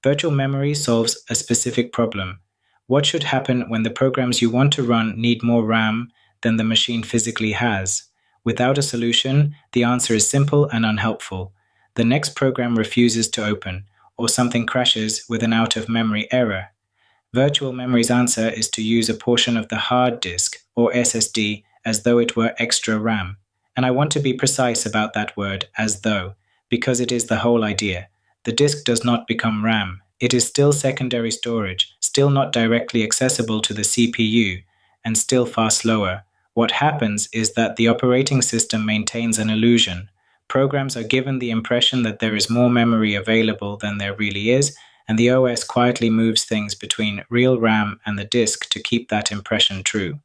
Virtual memory solves a specific problem. What should happen when the programs you want to run need more RAM than the machine physically has? Without a solution, the answer is simple and unhelpful. The next program refuses to open, or something crashes with an out of memory error. Virtual memory's answer is to use a portion of the hard disk, or SSD, as though it were extra RAM. And I want to be precise about that word, as though, because it is the whole idea. The disk does not become RAM. It is still secondary storage, still not directly accessible to the CPU, and still far slower. What happens is that the operating system maintains an illusion. Programs are given the impression that there is more memory available than there really is, and the OS quietly moves things between real RAM and the disk to keep that impression true.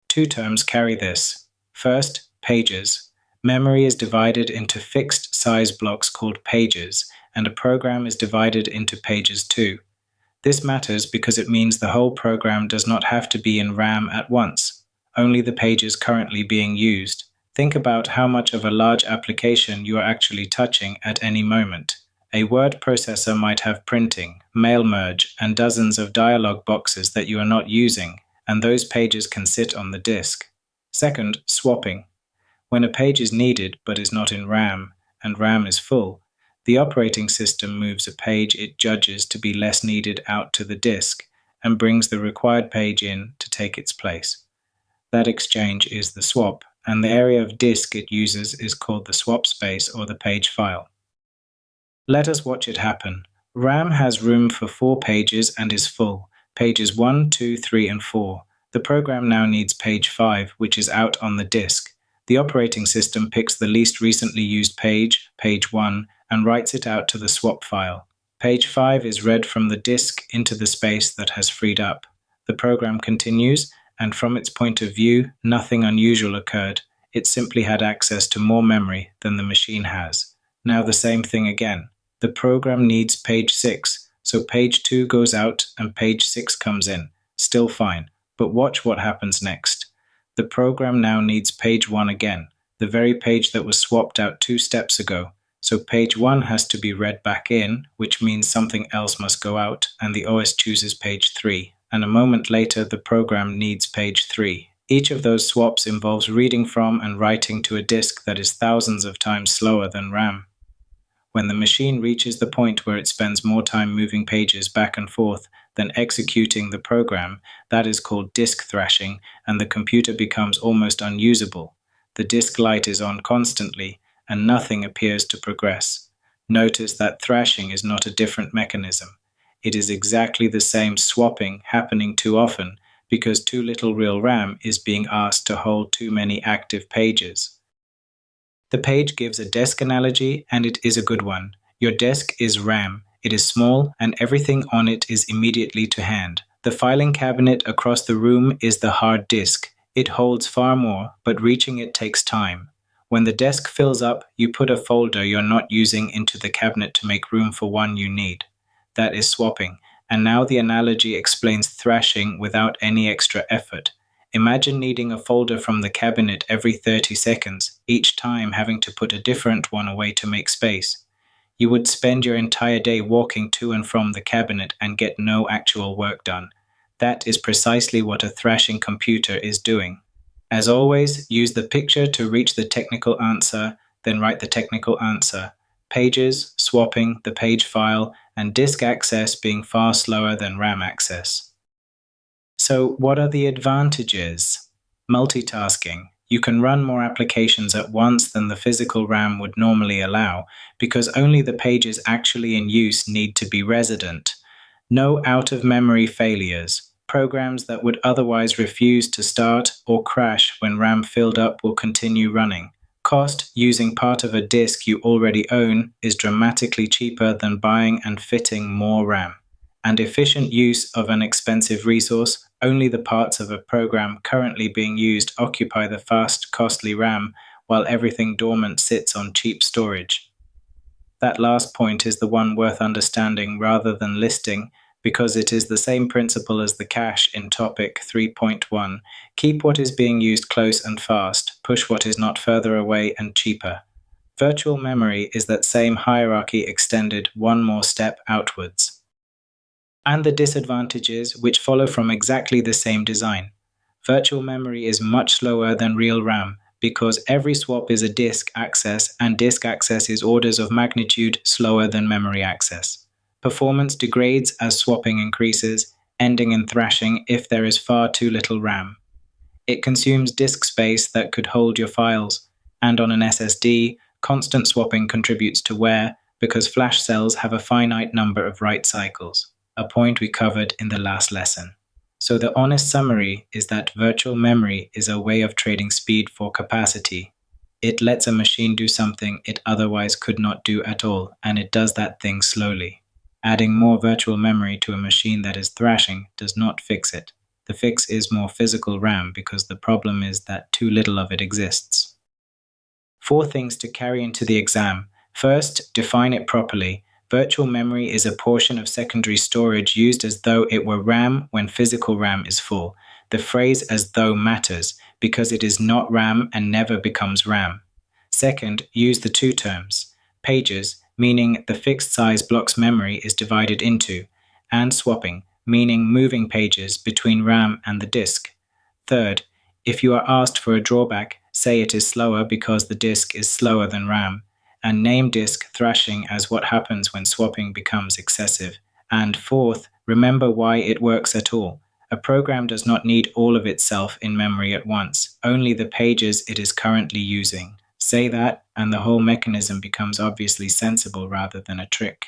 Two terms carry this. First, pages. Memory is divided into fixed size blocks called pages, and a program is divided into pages too. This matters because it means the whole program does not have to be in RAM at once, only the pages currently being used. Think about how much of a large application you are actually touching at any moment. A word processor might have printing, mail merge, and dozens of dialog boxes that you are not using, and those pages can sit on the disk. Second, swapping. When a page is needed but is not in RAM, and RAM is full, the operating system moves a page it judges to be less needed out to the disk and brings the required page in to take its place. That exchange is the swap, and the area of disk it uses is called the swap space or the page file. Let us watch it happen. RAM has room for 4 pages and is full. Pages 1, 2, 3, and 4. The program now needs page 5, which is out on the disk. The operating system picks the least recently used page, page 1, and writes it out to the swap file. Page 5 is read from the disk into the space that has freed up. The program continues, and from its point of view, nothing unusual occurred. It simply had access to more memory than the machine has. Now the same thing again. The program needs page 6, so page 2 goes out and page 6 comes in. Still fine, but watch what happens next. The program now needs page 1 again, the very page that was swapped out 2 steps ago. So page 1 has to be read back in, which means something else must go out, and the OS chooses page 3. And a moment later, the program needs page 3. Each of those swaps involves reading from and writing to a disk that is thousands of times slower than RAM. When the machine reaches the point where it spends more time moving pages back and forth than executing the program, that is called disk thrashing, and the computer becomes almost unusable. The disk light is on constantly, and nothing appears to progress. Notice that thrashing is not a different mechanism. It is exactly the same swapping happening too often because too little real RAM is being asked to hold too many active pages. The page gives a desk analogy, and it is a good one. Your desk is RAM. It is small, and everything on it is immediately to hand. The filing cabinet across the room is the hard disk. It holds far more, but reaching it takes time. When the desk fills up, you put a folder you're not using into the cabinet to make room for one you need. That is swapping, and now the analogy explains thrashing without any extra effort. Imagine needing a folder from the cabinet every 30 seconds, each time having to put a different one away to make space. You would spend your entire day walking to and from the cabinet and get no actual work done. That is precisely what a thrashing computer is doing. As always, use the picture to reach the technical answer, then write the technical answer. Pages, swapping, the page file, and disk access being far slower than RAM access. So what are the advantages? Multitasking. You can run more applications at once than the physical RAM would normally allow because only the pages actually in use need to be resident. No out-of-memory failures. Programs that would otherwise refuse to start or crash when RAM filled up will continue running. Cost, using part of a disk you already own, is dramatically cheaper than buying and fitting more RAM. And efficient use of an expensive resource, only the parts of a program currently being used occupy the fast, costly RAM, while everything dormant sits on cheap storage. That last point is the one worth understanding rather than listing, because it is the same principle as the cache in topic 3.1. Keep what is being used close and fast, push what is not further away and cheaper. Virtual memory is that same hierarchy extended one more step outwards. And the disadvantages, which follow from exactly the same design. Virtual memory is much slower than real RAM because every swap is a disk access, and disk access is orders of magnitude slower than memory access. Performance degrades as swapping increases, ending in thrashing if there is far too little RAM. It consumes disk space that could hold your files, and on an SSD, constant swapping contributes to wear because flash cells have a finite number of write cycles, a point we covered in the last lesson. So the honest summary is that virtual memory is a way of trading speed for capacity. It lets a machine do something it otherwise could not do at all, and it does that thing slowly. Adding more virtual memory to a machine that is thrashing does not fix it. The fix is more physical RAM because the problem is that too little of it exists. 4 things to carry into the exam. First, define it properly. Virtual memory is a portion of secondary storage used as though it were RAM when physical RAM is full. The phrase as though matters because it is not RAM and never becomes RAM. Second, use the 2 terms. Pages, meaning the fixed size block's memory is divided into, and swapping, meaning moving pages between RAM and the disk. Third, if you are asked for a drawback, say it is slower because the disk is slower than RAM, and name disk thrashing as what happens when swapping becomes excessive. And fourth, remember why it works at all. A program does not need all of itself in memory at once, only the pages it is currently using. Say that, and the whole mechanism becomes obviously sensible rather than a trick.